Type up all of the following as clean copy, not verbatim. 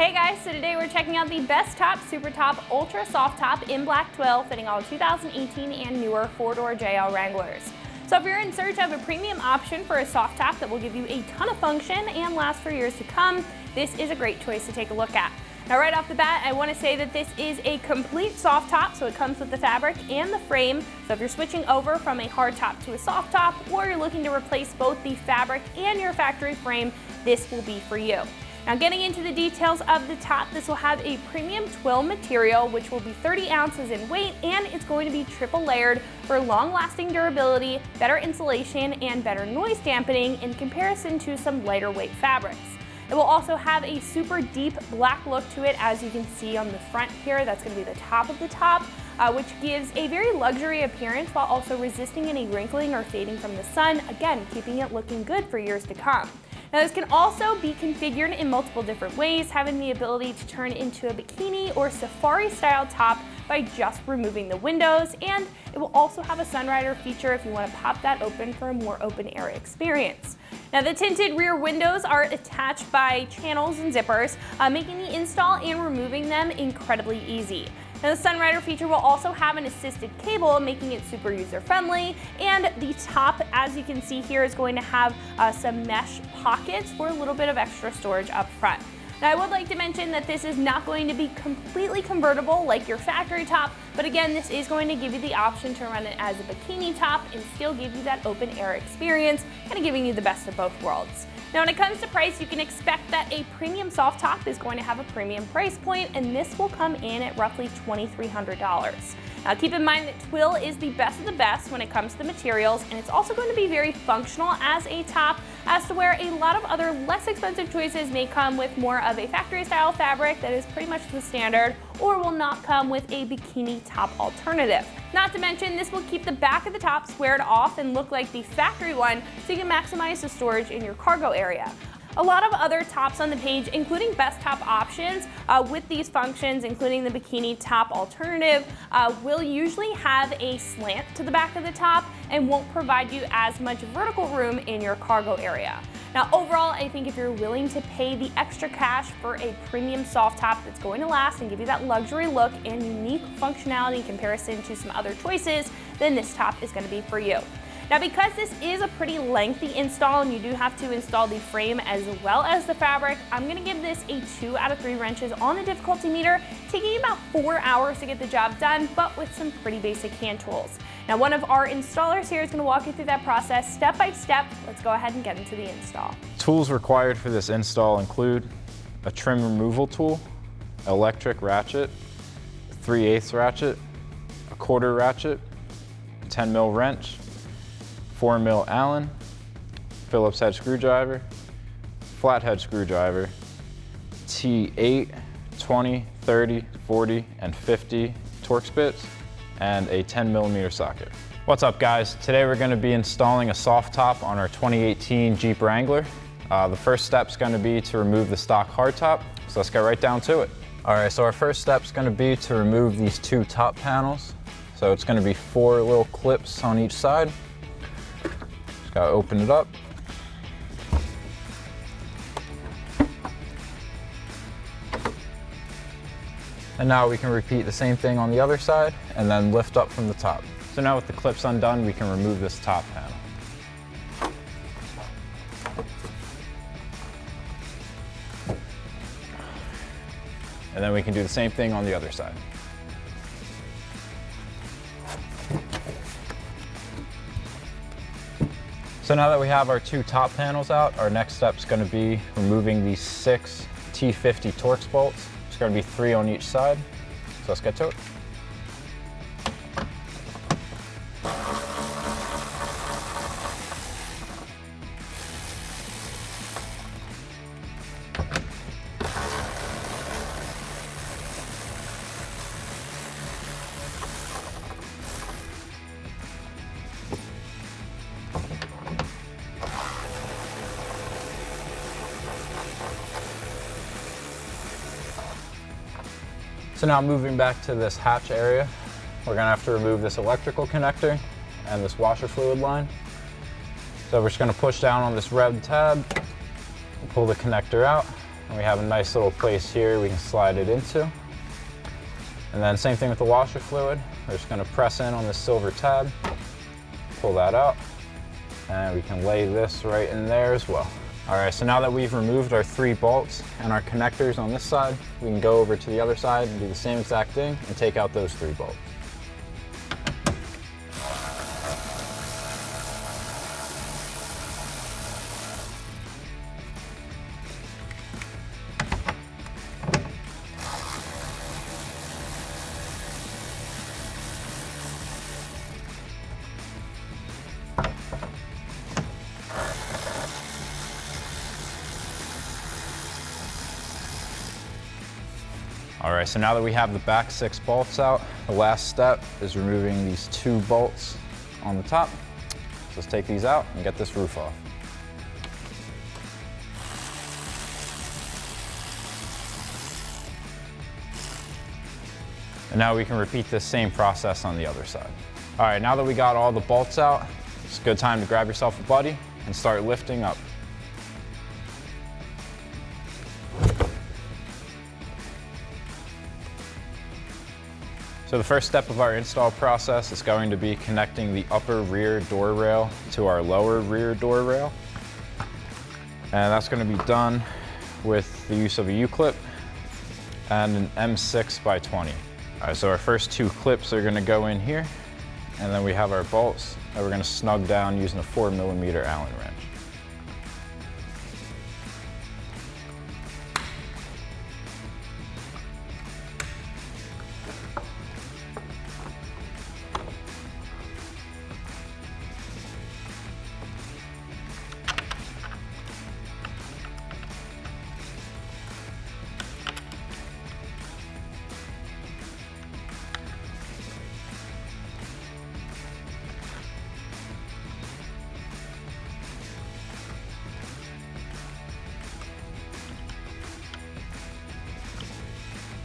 Hey guys, so today we're checking out the Best Top Super Top Ultra Soft Top in black twill, fitting all 2018 and newer 4-door JL Wranglers. So if you're in search of a premium option for a soft top that will give you a ton of function and last for years to come, this is a great choice to take a look at. Now right off the bat, I want to say that this is a complete soft top, so it comes with the fabric and the frame. So if you're switching over from a hard top to a soft top, or you're looking to replace both the fabric and your factory frame, this will be for you. Now getting into the details of the top, this will have a premium twill material which will be 30 ounces in weight, and it's going to be triple layered for long-lasting durability, better insulation, and better noise dampening in comparison to some lighter weight fabrics. It will also have a super deep black look to it, as you can see on the front here. That's going to be the top of the top, which gives a very luxury appearance while also resisting any wrinkling or fading from the sun, again keeping it looking good for years to come. Now this can also be configured in multiple different ways, having the ability to turn into a bikini or safari style top by just removing the windows, and it will also have a sunrider feature if you want to pop that open for a more open air experience. Now the tinted rear windows are attached by channels and zippers, making the install and removing them incredibly easy. Now the Sunrider feature will also have an assisted cable, making it super user-friendly, and the top, as you can see here, is going to have some mesh pockets for a little bit of extra storage up front. Now I would like to mention that this is not going to be completely convertible like your factory top, but again, this is going to give you the option to run it as a bikini top and still give you that open air experience, kind of giving you the best of both worlds. Now when it comes to price, you can expect that a premium soft top is going to have a premium price point, and this will come in at roughly $2,300. Now keep in mind that twill is the best of the best when it comes to the materials, and it's also going to be very functional as a top, as to where a lot of other less expensive choices may come with more of a factory style fabric that is pretty much the standard, or will not come with a bikini top alternative. Not to mention, this will keep the back of the top squared off and look like the factory one, so you can maximize the storage in your cargo area. A lot of other tops on the page, including best top options with these functions, including the bikini top alternative, will usually have a slant to the back of the top and won't provide you as much vertical room in your cargo area. Now overall, I think if you're willing to pay the extra cash for a premium soft top that's going to last and give you that luxury look and unique functionality in comparison to some other choices, then this top is going to be for you. Now because this is a pretty lengthy install and you do have to install the frame as well as the fabric, I'm going to give this a 2 out of 3 wrenches on the difficulty meter, taking about 4 hours to get the job done, but with some pretty basic hand tools. Now one of our installers here is going to walk you through that process step by step. Let's go ahead and get into the install. Tools required for this install include a trim removal tool, electric ratchet, 3/8 ratchet, a 1/4 ratchet, 10mm wrench, 4mm Allen, Phillips head screwdriver, flathead screwdriver, T8, 20, 30, 40, and 50 Torx bits, and a 10mm socket. What's up guys? Today we're going to be installing a soft top on our 2018 Jeep Wrangler. The first step is going to be to remove the stock hardtop, so let's get right down to it. Alright, so our first step is going to be to remove these 2 top panels. So it's going to be 4 little clips on each side. Gotta open it up. And now we can repeat the same thing on the other side and then lift up from the top. So now with the clips undone, we can remove this top panel. And then we can do the same thing on the other side. So now that we have our 2 top panels out, our next step is going to be removing these 6 T50 Torx bolts. There's going to be 3 on each side, so let's get to it. So now moving back to this hatch area, we're gonna have to remove this electrical connector and this washer fluid line. So we're just gonna push down on this red tab, pull the connector out, And we have a nice little place here we can slide it into. And then same thing with the washer fluid. We're just gonna press in on this silver tab, pull that out, and we can lay this right in there as well. All right, so now that we've removed our 3 bolts and our connectors on this side, we can go over to the other side and do the same exact thing and take out those 3 bolts. All right, so now that we have the back 6 bolts out, the last step is removing these 2 bolts on the top. So let's take these out and get this roof off. And now we can repeat this same process on the other side. All right, now that we got all the bolts out, it's a good time to grab yourself a buddy and start lifting up. So the first step of our install process is going to be connecting the upper rear door rail to our lower rear door rail. And that's going to be done with the use of a U-clip and an M6x20. All right, so our first 2 clips are going to go in here, and then we have our bolts that we're going to snug down using a 4mm Allen wrench.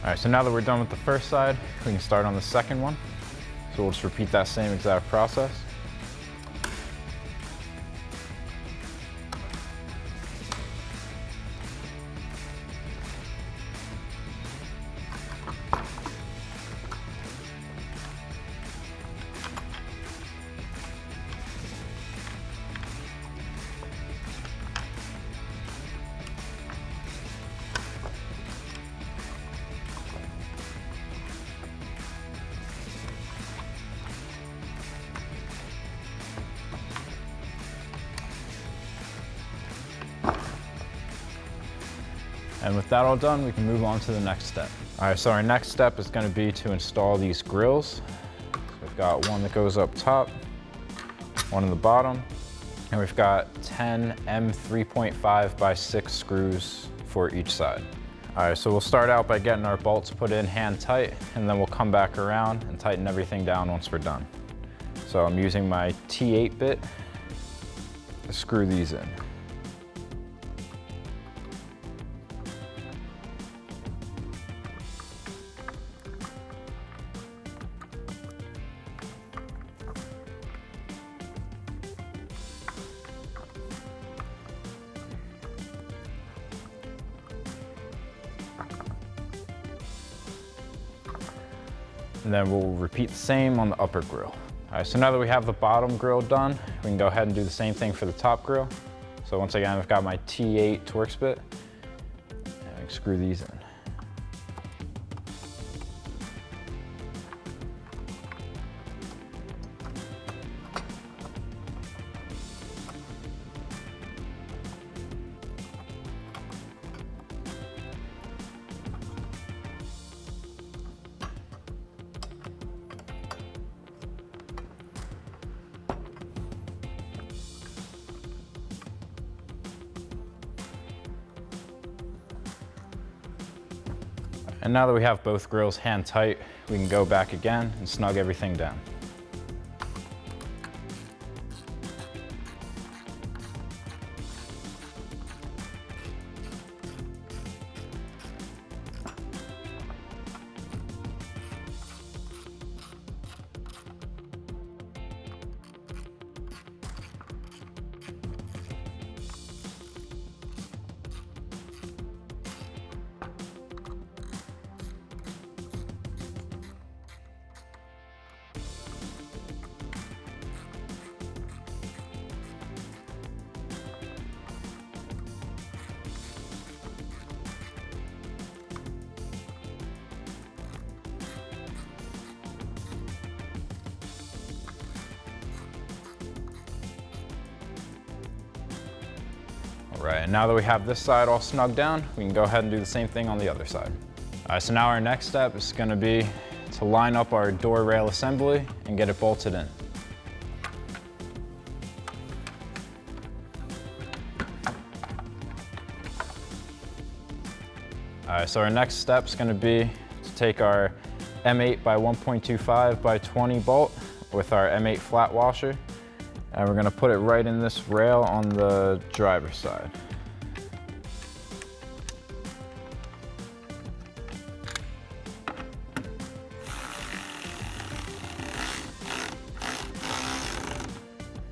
All right, so now that we're done with the first side, we can start on the second one. So we'll just repeat that same exact process. And with that all done, we can move on to the next step. All right, so our next step is going to be to install these grills. So we've got one that goes up top, one in the bottom, and we've got 10 M3.5x6 screws for each side. All right, so we'll start out by getting our bolts put in hand tight, and then we'll come back around and tighten everything down once we're done. So I'm using my T8 bit to screw these in. And then we'll repeat the same on the upper grill. All right, so now that we have the bottom grill done, we can go ahead and do the same thing for the top grill. So once again, I've got my T8 Torx bit, and I can screw these in. And now that we have both grills hand tight, we can go back again and snug everything down. right, and now that we have this side all snugged down, we can go ahead and do the same thing on the other side. All right, so now our next step is gonna be to line up our door rail assembly and get it bolted in. All right, so our next step is gonna be to take our M8 by 1.25 by 20 bolt with our M8 flat washer, and we're gonna put it right in this rail on the driver's side.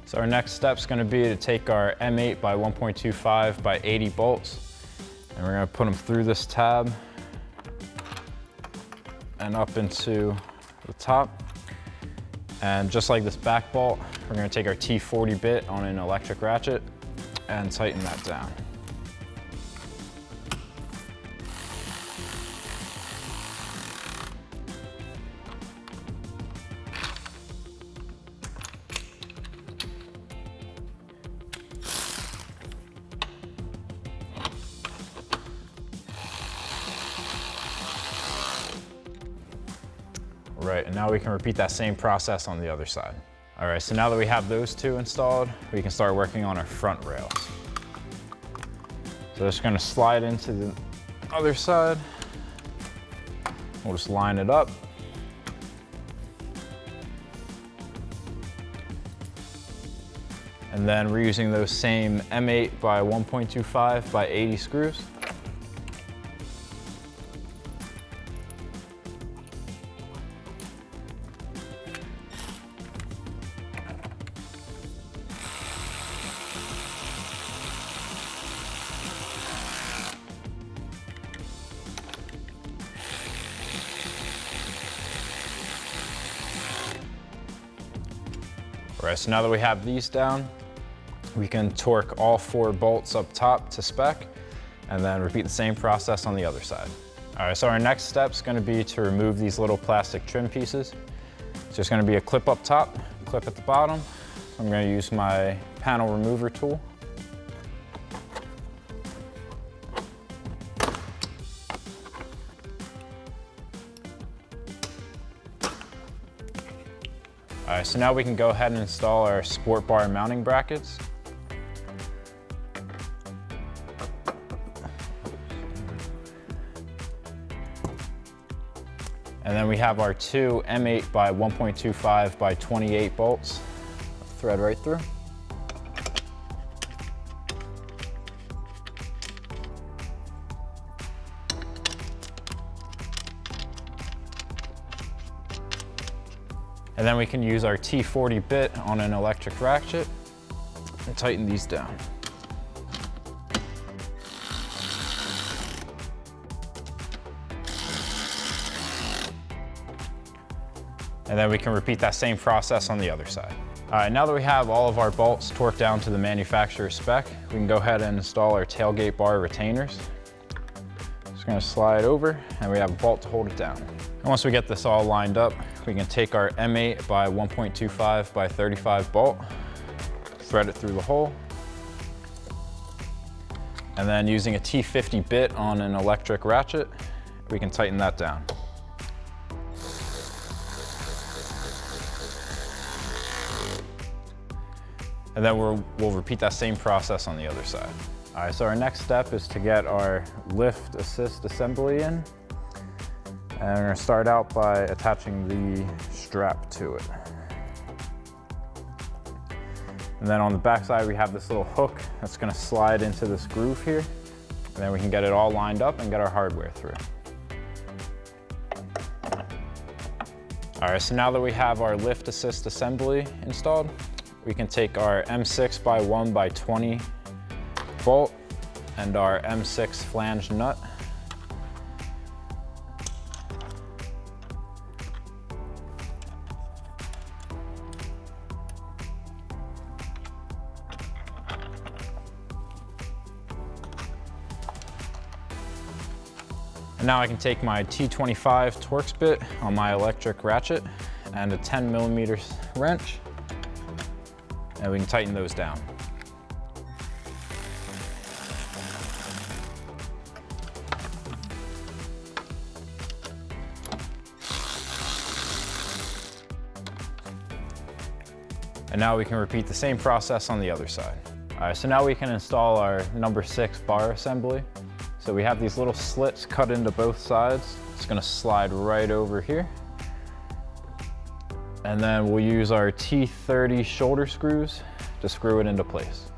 So our next step is gonna be to take our M8 by 1.25 by 80 bolts, and we're gonna put them through this tab and up into the top. And just like this back bolt, we're gonna take our T40 bit on an electric ratchet and tighten that down. Right, and now we can repeat that same process on the other side. All right, so now that we have those two installed, we can start working on our front rails. So just gonna slide into the other side. We'll just line it up. And then we're using those same M8 by 1.25 by 80 screws. All right, so now that we have these down, we can torque all 4 bolts up top to spec and then repeat the same process on the other side. All right, so our next step is gonna be to remove these little plastic trim pieces. So there's gonna be a clip up top, clip at the bottom. So I'm gonna use my panel remover tool. All right, so now we can go ahead and install our sport bar mounting brackets. And then we have our 2 M8 by 1.25 by 28 bolts. Thread right through. And then we can use our T40 bit on an electric ratchet and tighten these down. And then we can repeat that same process on the other side. All right, now that we have all of our bolts torqued down to the manufacturer's spec, we can go ahead and install our tailgate bar retainers. Just gonna slide over and we have a bolt to hold it down. And once we get this all lined up, we can take our M8 by 1.25 by 35 bolt, thread it through the hole, and then using a T50 bit on an electric ratchet, we can tighten that down. And then we'll repeat that same process on the other side. All right, so our next step is to get our lift assist assembly in. And we're gonna start out by attaching the strap to it. And then on the back side, we have this little hook that's gonna slide into this groove here. And then we can get it all lined up and get our hardware through. All right, so now that we have our lift assist assembly installed, we can take our M6 by 1 by 20 bolt and our M6 flange nut. And now I can take my T25 Torx bit on my electric ratchet and a 10mm wrench, and we can tighten those down. And now we can repeat the same process on the other side. All right, so now we can install our number 6 bar assembly. So we have these little slits cut into both sides. It's gonna slide right over here. And then we'll use our T30 shoulder screws to screw it into place.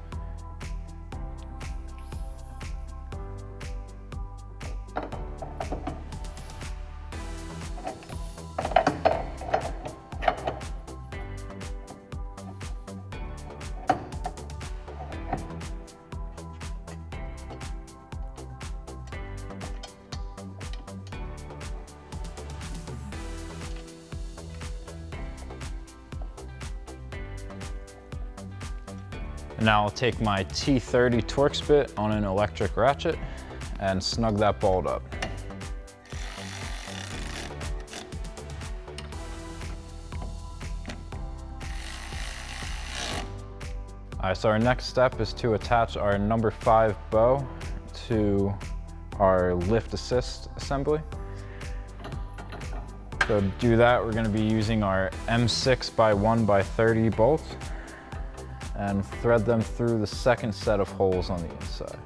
And now I'll take my T30 Torx bit on an electric ratchet and snug that bolt up. All right, so our next step is to attach our number 5 bow to our lift assist assembly. So to do that, we're gonna be using our M6 by 1x30 bolts and thread them through the second set of holes on the inside.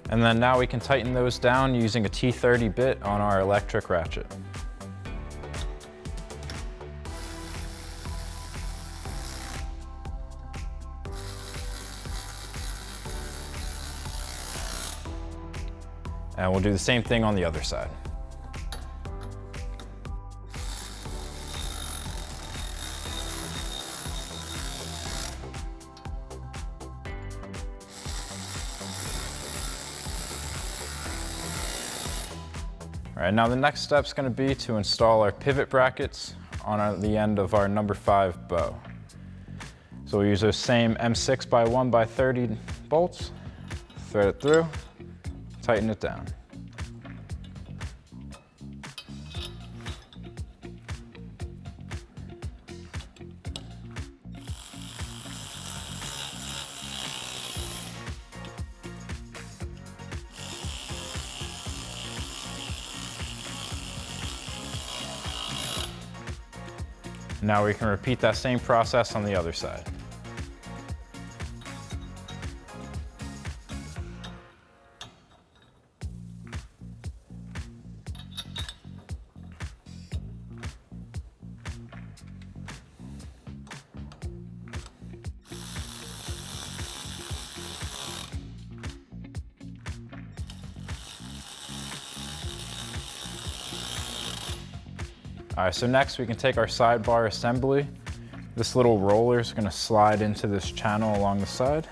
And then now we can tighten those down using a T30 bit on our electric ratchet. And we'll do the same thing on the other side. All right, now the next step is going to be to install our pivot brackets on the end of our number 5 bow. So we'll use those same M6 by 1x30 bolts, thread it through, tighten it down. Now we can repeat that same process on the other side. All right, so next we can take our sidebar assembly. This little roller is going to slide into this channel along the side.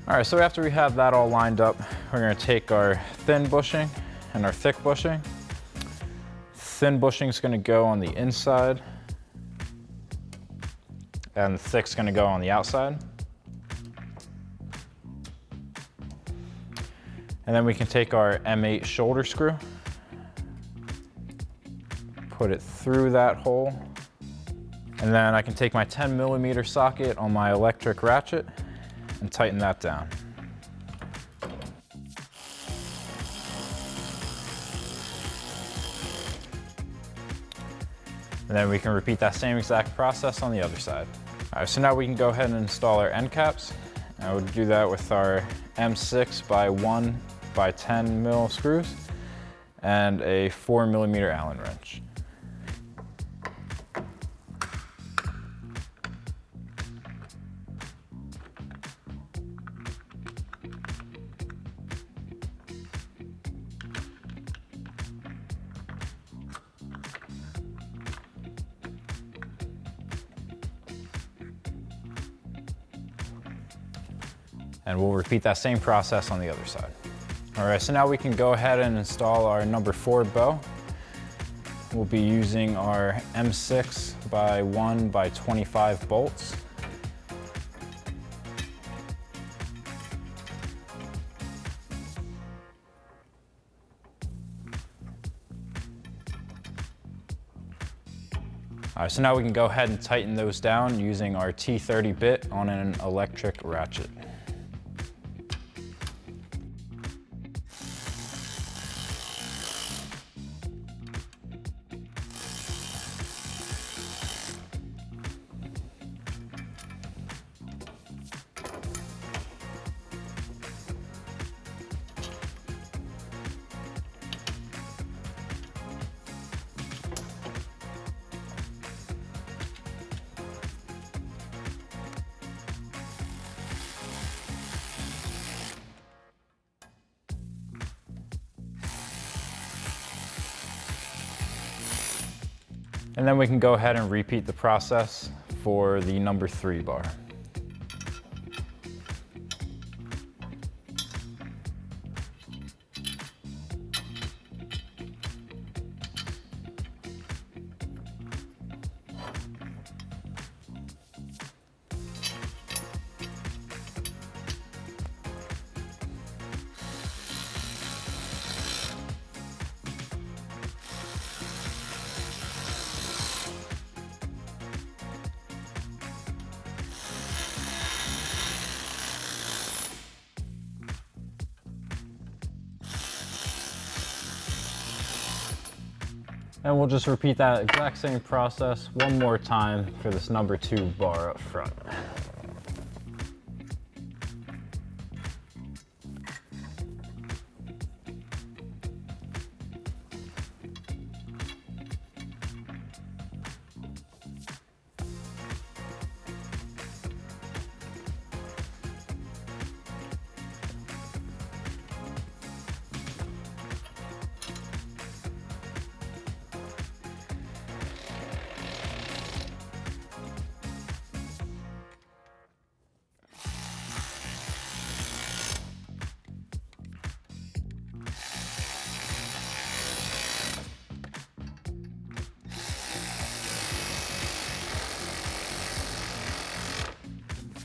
All right, so after we have that all lined up, we're going to take our thin bushing and our thick bushing. Thin bushing is going to go on the inside, and the thick is going to go on the outside. And then we can take our M8 shoulder screw, put it through that hole, and then I can take my 10mm socket on my electric ratchet and tighten that down. And then we can repeat that same exact process on the other side. All right, so now we can go ahead and install our end caps. I would do that with our M6 by 1x10mm screws and a 4mm Allen wrench. And we'll repeat that same process on the other side. All right, so now we can go ahead and install our number 4 bow. We'll be using our M6 by 1x25 bolts. All right, so now we can go ahead and tighten those down using our T30 bit on an electric ratchet. And then we can go ahead and repeat the process for the number 3 bar. And we'll just repeat that exact same process one more time for this number 2 bar up front.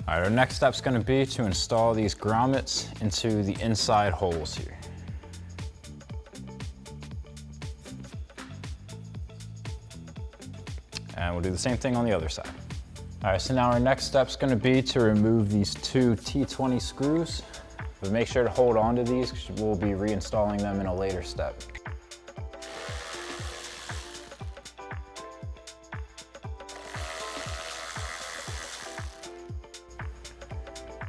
All right, our next step's gonna be to install these grommets into the inside holes here. And we'll do the same thing on the other side. All right, so now our next step's gonna be to remove these 2 T20 screws. But make sure to hold on to these because we'll be reinstalling them in a later step.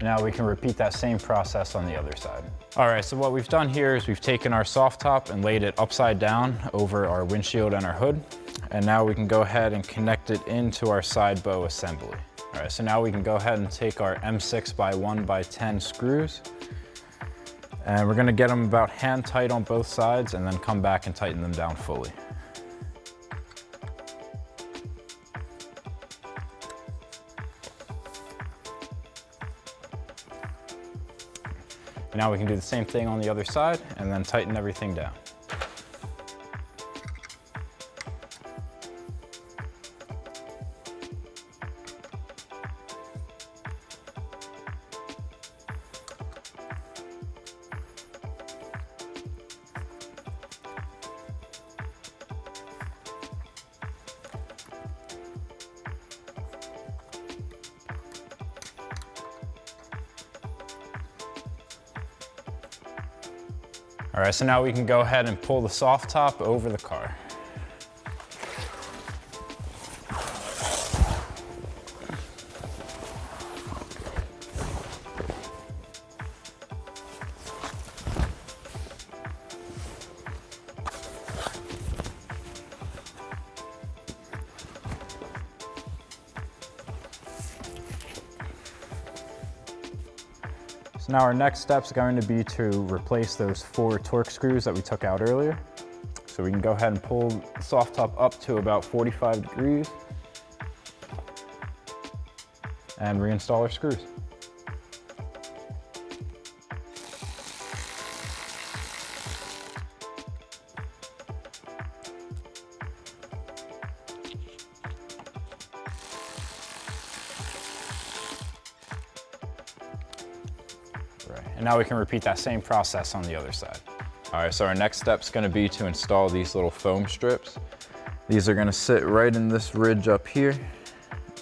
Now we can repeat that same process on the other side. All right, so what we've done here is we've taken our soft top and laid it upside down over our windshield and our hood. And now we can go ahead and connect it into our side bow assembly. All right, so now we can go ahead and take our M6 by 1 by 10 screws, and we're gonna get them about hand tight on both sides and then come back and tighten them down fully. Now we can do the same thing on the other side and then tighten everything down. All right, so now we can go ahead and pull the soft top over the car. So now our next step is going to be to replace those 4 Torx screws that we took out earlier. So we can go ahead and pull the soft top up to about 45 degrees and reinstall our screws. And now we can repeat that same process on the other side. All right, so our next step is going to be to install these little foam strips. These are gonna sit right in this ridge up here,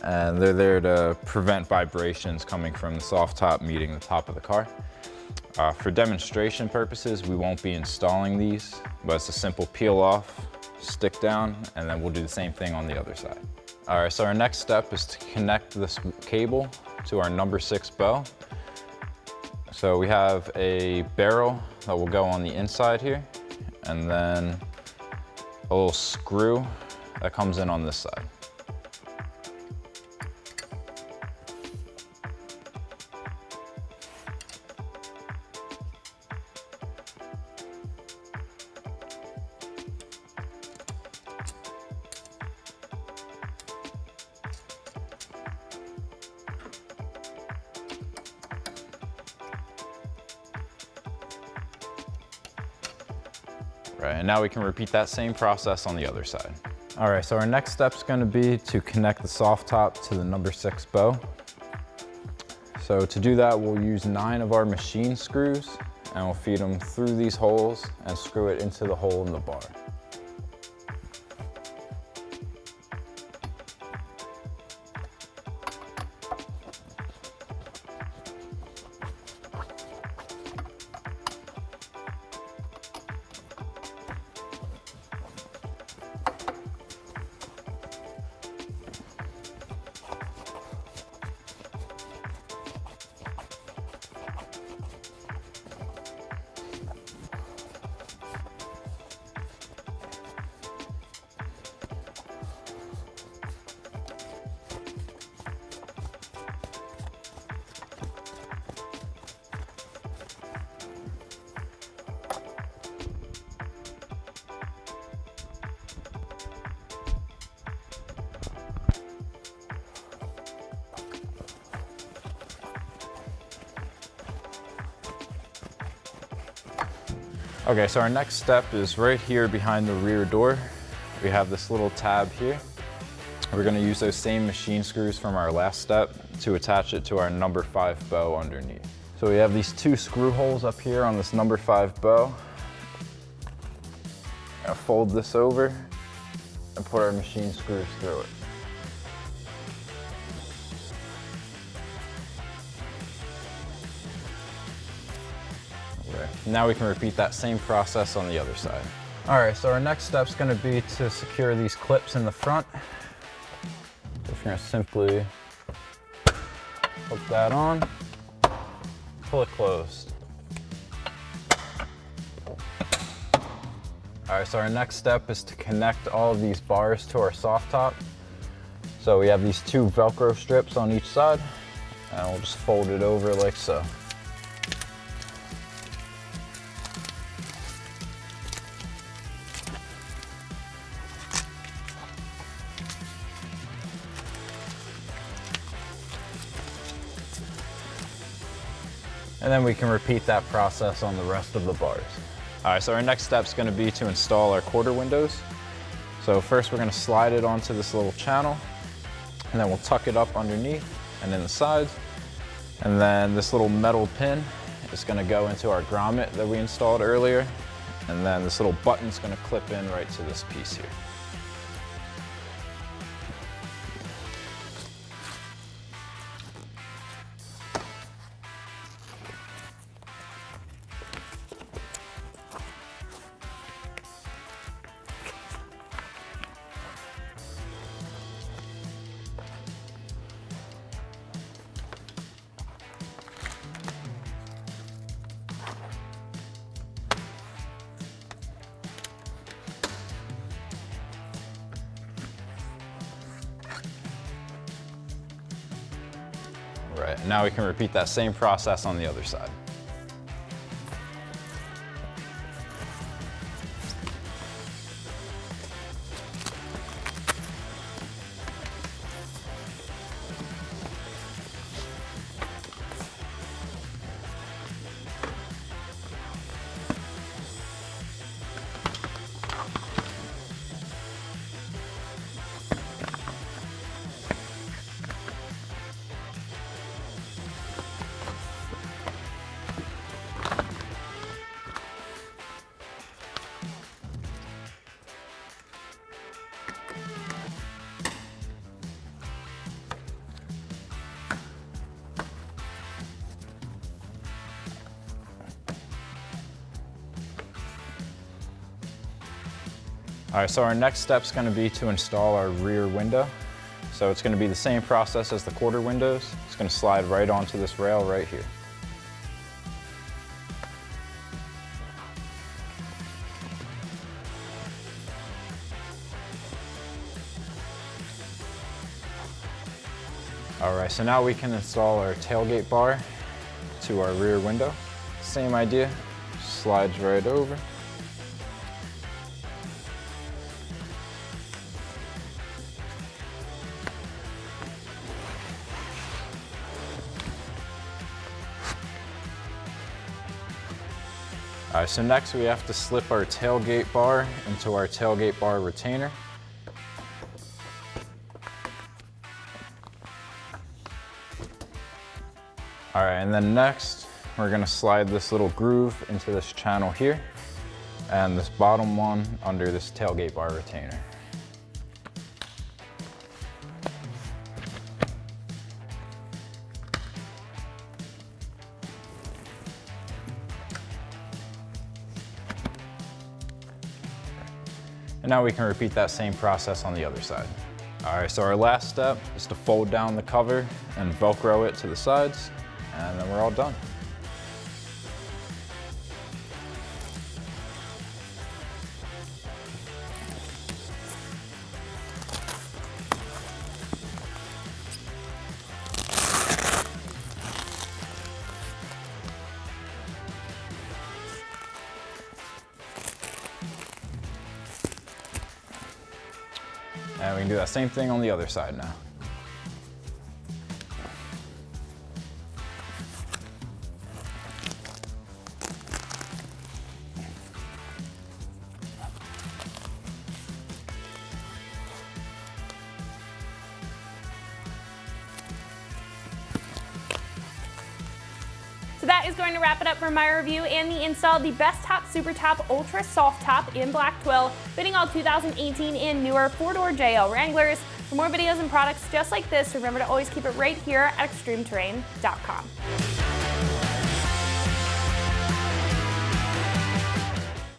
and they're there to prevent vibrations coming from the soft top meeting the top of the car. For demonstration purposes, we won't be installing these, but it's a simple peel off, stick down, and then we'll do the same thing on the other side. All right, so our next step is to connect this cable to our number 6 bow. So we have a barrel that will go on the inside here, and then a little screw that comes in on this side. Right, and now we can repeat that same process on the other side. All right, so our next step is gonna be to connect the soft top to the number 6 bow. So to do that, we'll use 9 of our machine screws, and we'll feed them through these holes and screw it into the hole in the bar. Okay, so our next step is right here behind the rear door. We have this little tab here. We're gonna use those same machine screws from our last step to attach it to our number 5 bow underneath. So we have these 2 screw holes up here on this number 5 bow. I'm gonna fold this over and put our machine screws through it. Now we can repeat that same process on the other side. All right, so our next step is gonna be to secure these clips in the front. So we're gonna simply hook that on, pull it closed. All right, so our next step is to connect all of these bars to our soft top. So we have these 2 Velcro strips on each side, and we'll just fold it over like so. And then we can repeat that process on the rest of the bars. All right, so our next step is gonna be to install our quarter windows. So first we're gonna slide it onto this little channel, and then we'll tuck it up underneath and in the sides. And then this little metal pin is gonna go into our grommet that we installed earlier. And then this little button's gonna clip in right to this piece here. Right, now we can repeat that same process on the other side. All right, so our next step is going to be to install our rear window. So it's going to be the same process as the quarter windows. It's going to slide right onto this rail right here. All right, so now we can install our tailgate bar to our rear window. Same idea, slides right over. All right, so next we have to slip our tailgate bar into our tailgate bar retainer. All right, and then next, we're gonna slide this little groove into this channel here, and this bottom one under this tailgate bar retainer. And now we can repeat that same process on the other side. All right, so our last step is to fold down the cover and Velcro it to the sides, and then we're all done. And we can do that same thing on the other side now. So that is going to wrap it up for my review and the install of the Best Top Super Top Ultra Soft Top in Black Twill, fitting all 2018 and newer 4-door JL Wranglers. For more videos and products just like this, remember to always keep it right here at extremeterrain.com.